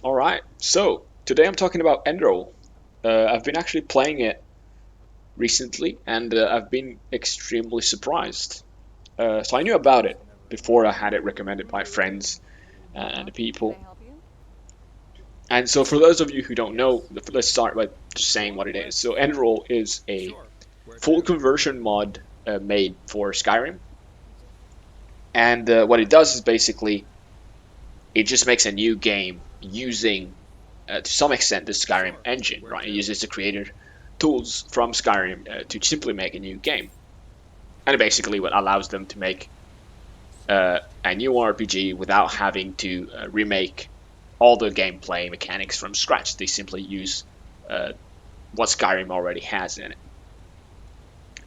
Alright, so today I'm talking about Enderal. I've been actually playing it recently and I've been extremely surprised. So I knew about it before I had it recommended by friends and people. And so for those of you who don't know, let's start by just saying what it is. So Enderal is a full conversion mod made for Skyrim. And what it does is basically it just makes a new game using to some extent the Skyrim engine, right? It uses the creator tools from Skyrim to simply make a new game, and basically what allows them to make a new RPG without having to remake all the gameplay mechanics from scratch. They simply use what Skyrim already has in it.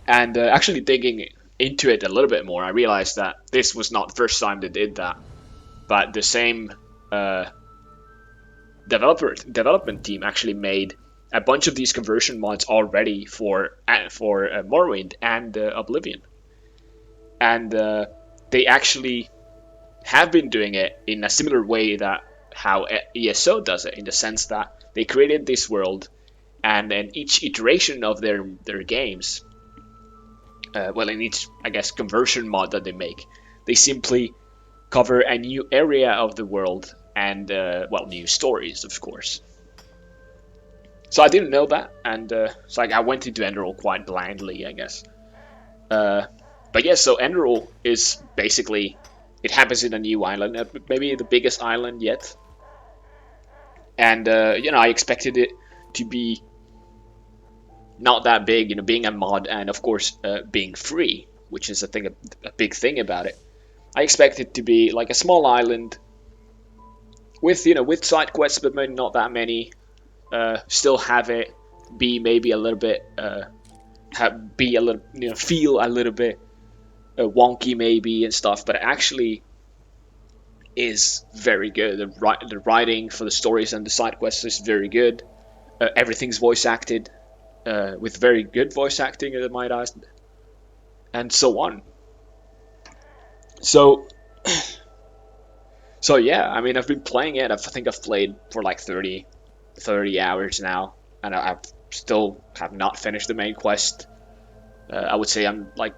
And actually digging into it a little bit more, I realized that this was not the first time they did that, but the same development team actually made a bunch of these conversion mods already for Morrowind and Oblivion, and they actually have been doing it in a similar way that how ESO does it, in the sense that they created this world, and then each iteration of their games, well, in each conversion mod that they make, they simply cover a new area of the world and new stories, of course. So I didn't know that, and so I went into Enderal quite blindly, I guess. But yeah, so Enderal is basically, it happens in a new island, maybe the biggest island yet. And I expected it to be not that big, being a mod, and of course being free, which is a big thing about it. I expect it to be like a small island with side quests, but maybe not that many. Still have it be maybe a little bit feel a little bit wonky maybe and stuff, but it actually is very good. The writing for the stories and the side quests is very good. Everything's voice acted with very good voice acting, I might add, and so on. So yeah, I mean, I've been playing it. I think I've played for like 30 hours now, and I still have not finished the main quest. I would say I'm like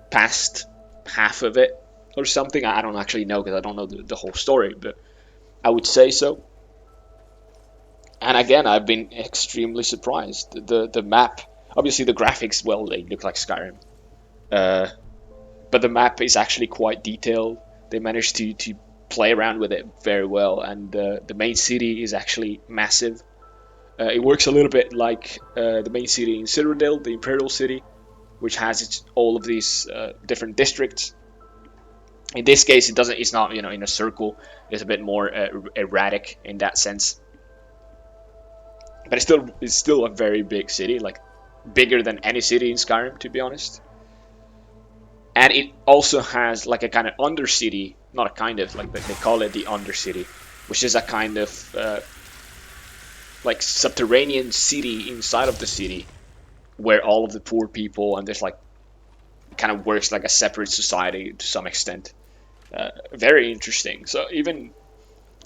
past half of it or something. I don't actually know because I don't know the whole story, but I would say so. And again, I've been extremely surprised. The map, obviously the graphics, well, they look like Skyrim, but the map is actually quite detailed. They managed to play around with it very well, and the main city is actually massive. It works a little bit like the main city in Citadel, the Imperial City, which has all of these different districts. In this case, it doesn't. It's not in a circle. It's a bit more erratic in that sense. But it's still a very big city, like bigger than any city in Skyrim, to be honest. And it also has like a kind of undercity, not a kind of, like they call it the undercity, which is a kind of like subterranean city inside of the city, where all of the poor people, and there's like, it kind of works like a separate society to some extent. Very interesting. So even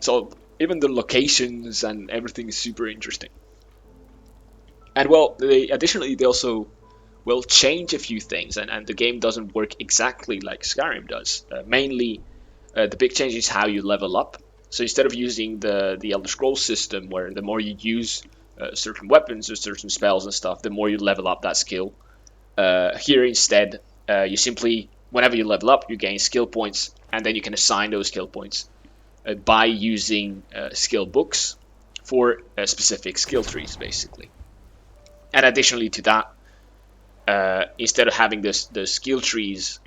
the locations and everything is super interesting. And well, additionally they also will change a few things, and the game doesn't work exactly like Skyrim does. Mainly, the big change is how you level up. So instead of using the Elder Scrolls system, where the more you use certain weapons or certain spells and stuff, the more you level up that skill. Here instead, you simply, whenever you level up, you gain skill points, and then you can assign those skill points by using skill books for specific skill trees, basically. And additionally to that, instead of having the skill trees,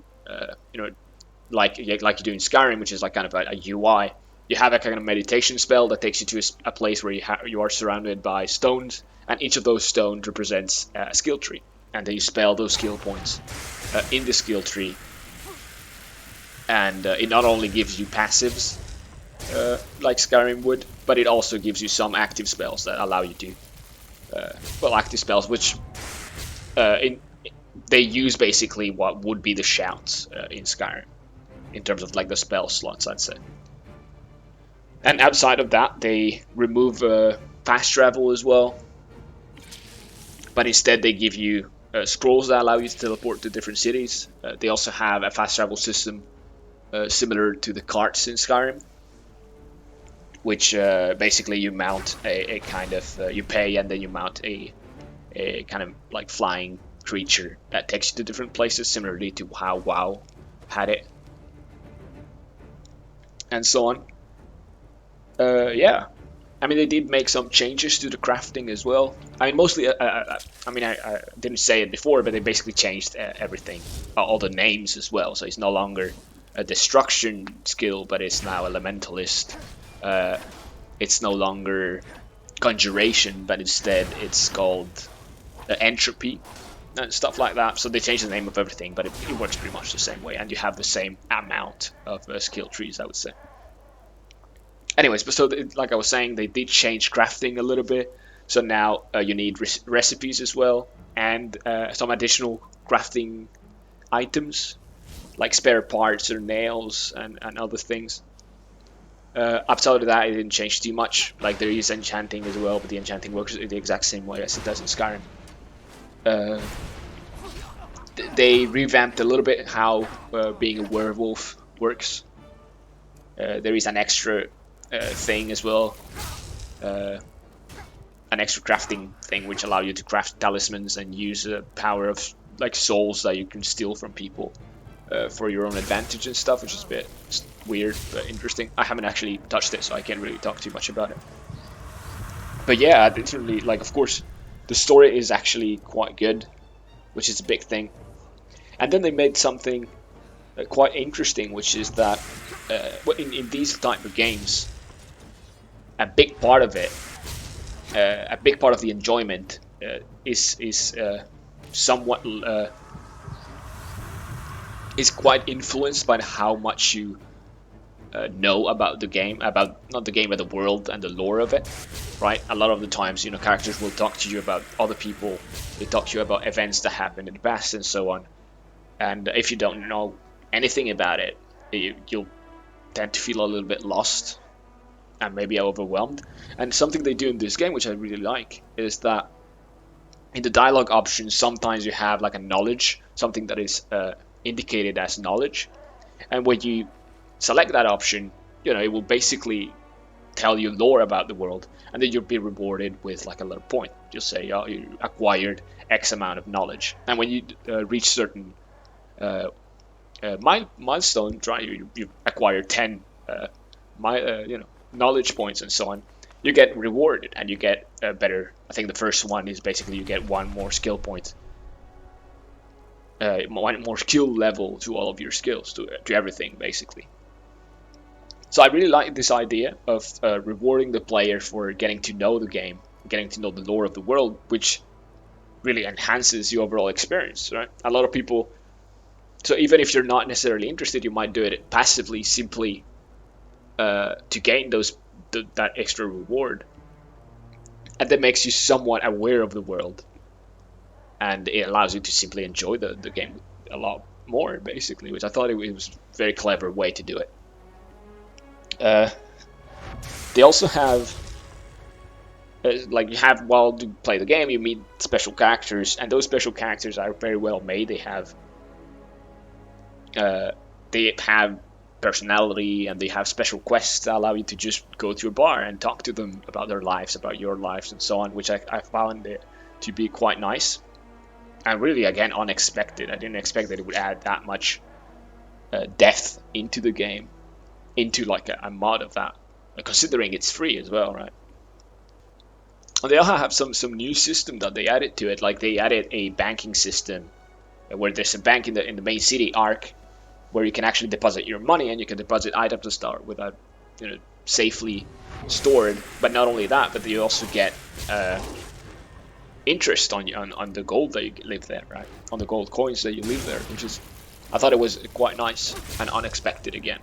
like you do in Skyrim, which is like kind of a UI, you have a kind of meditation spell that takes you to a place where you are surrounded by stones, and each of those stones represents a skill tree, and then you spell those skill points in the skill tree, and it not only gives you passives like Skyrim would, but it also gives you some active spells that allow you to active spells, which they use basically what would be the shouts in Skyrim, in terms of like the spell slots, I'd say. And outside of that, they remove fast travel as well, but instead they give you scrolls that allow you to teleport to different cities. They also have a fast travel system similar to the carts in Skyrim, which basically you mount a kind of you pay and then you mount a kind of like flying creature that takes you to different places, similarly to how WoW had it, and so on. Yeah, I mean, they did make some changes to the crafting as well. I mean, mostly, I didn't say it before, but they basically changed everything, all the names as well. So it's no longer a destruction skill, but it's now elementalist. It's no longer conjuration, but instead it's called entropy and stuff like that. So they changed the name of everything, but it works pretty much the same way, and you have the same amount of skill trees, I would say. Anyways, but so like I was saying, they did change crafting a little bit. So now you need recipes as well, and some additional crafting items like spare parts or nails and other things. Outside of that, it didn't change too much. Like there is enchanting as well, but the enchanting works the exact same way as it does in Skyrim. They revamped a little bit how being a werewolf works. There is an extra thing as well, an extra crafting thing which allow you to craft talismans and use the power of like souls that you can steal from people for your own advantage and stuff, which is a bit weird but interesting. I haven't actually touched it, so I can't really talk too much about it. But yeah, it's really, like, of course, the story is actually quite good, which is a big thing. And then they made something quite interesting, which is that in these type of games, a big part of it, a big part of the enjoyment is somewhat is quite influenced by how much you know about the game, about not the game but the world and the lore of it, right? A lot of the times, you know, characters will talk to you about other people, they talk to you about events that happened in the past and so on. And if you don't know anything about it, you'll tend to feel a little bit lost and maybe overwhelmed. And something they do in this game, which I really like, is that in the dialogue options, sometimes you have like a knowledge, something that is indicated as knowledge. And when you select that option, you know, it will basically tell you lore about the world, and then you'll be rewarded with like a little point. You'll say, oh, you acquired X amount of knowledge. And when you reach certain milestones, right, you acquire 10 knowledge points and so on, you get rewarded and you get better. I think the first one is basically you get one more skill point, one more skill level to all of your skills, to everything basically. So I really like this idea of rewarding the player for getting to know the game, getting to know the lore of the world, which really enhances the overall experience, right? A lot of people, so even if you're not necessarily interested, you might do it passively, simply to gain that extra reward, and that makes you somewhat aware of the world, and it allows you to simply enjoy the game a lot more, basically, which I thought it was a very clever way to do it. They also have like, you have, while you play the game, you meet special characters, and those special characters are very well made. They have personality, and they have special quests that allow you to just go to a bar and talk to them about their lives, about your lives, and so on, which I found it to be quite nice and really, again, unexpected. I didn't expect that it would add that much depth into the game, into like a mod of that, considering it's free as well, right? And they also have some new system that they added to it. Like, they added a banking system where there's a bank in the main city arc where you can actually deposit your money, and you can deposit items to start without, you know, safely stored. But not only that, but you also get interest on the gold that you leave there, right? On the gold coins that you leave there, which is, I thought it was quite nice and unexpected again.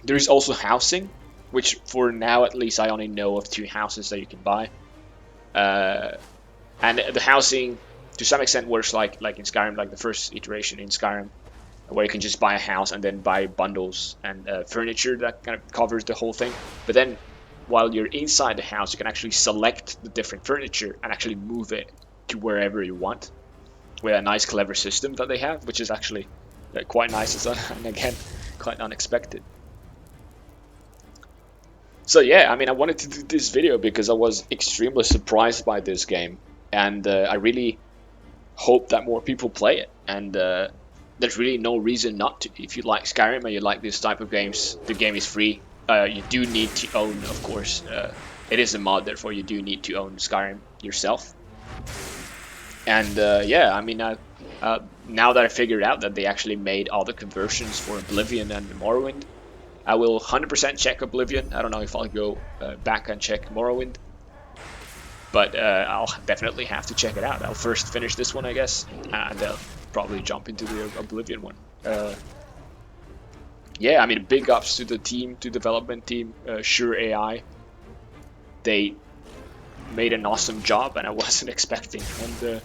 There is also housing, which for now at least I only know of 2 houses that you can buy. And the housing to some extent works like in Skyrim, like the first iteration in Skyrim, where you can just buy a house and then buy bundles and furniture that kind of covers the whole thing. But then while you're inside the house, you can actually select the different furniture and actually move it to wherever you want with a nice clever system that they have, which is actually quite nice and again quite unexpected. So yeah, I mean, I wanted to do this video because I was extremely surprised by this game, and I really hope that more people play it. And there's really no reason not to. If you like Skyrim and you like this type of games, the game is free. You do need to own, of course. It is a mod, therefore you do need to own Skyrim yourself. And yeah, I mean, now that I figured out that they actually made all the conversions for Oblivion and Morrowind, I will 100% check Oblivion. I don't know if I'll go back and check Morrowind, but I'll definitely have to check it out. I'll first finish this one, I guess, and I'll probably jump into the Oblivion one. Yeah, I mean, big ups to the team, to development team, SureAI. They made an awesome job, and I wasn't expecting. And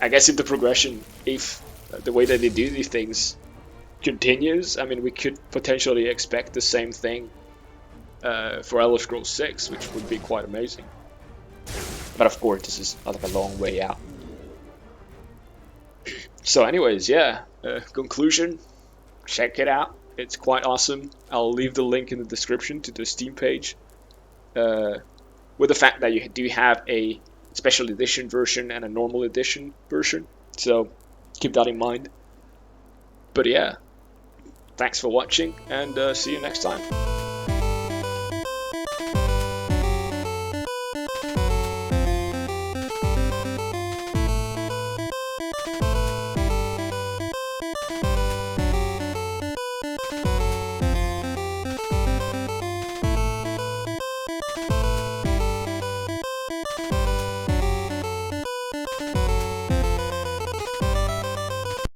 I guess if the progression, if the way that they do these things continues, I mean, we could potentially expect the same thing for Elder Scrolls 6, which would be quite amazing. But of course, this is like a long way out. So anyways, yeah, conclusion, check it out. It's quite awesome. I'll leave the link in the description to the Steam page. With the fact that you do have a special edition version and a normal edition version. So keep that in mind. But yeah, thanks for watching, and see you next time.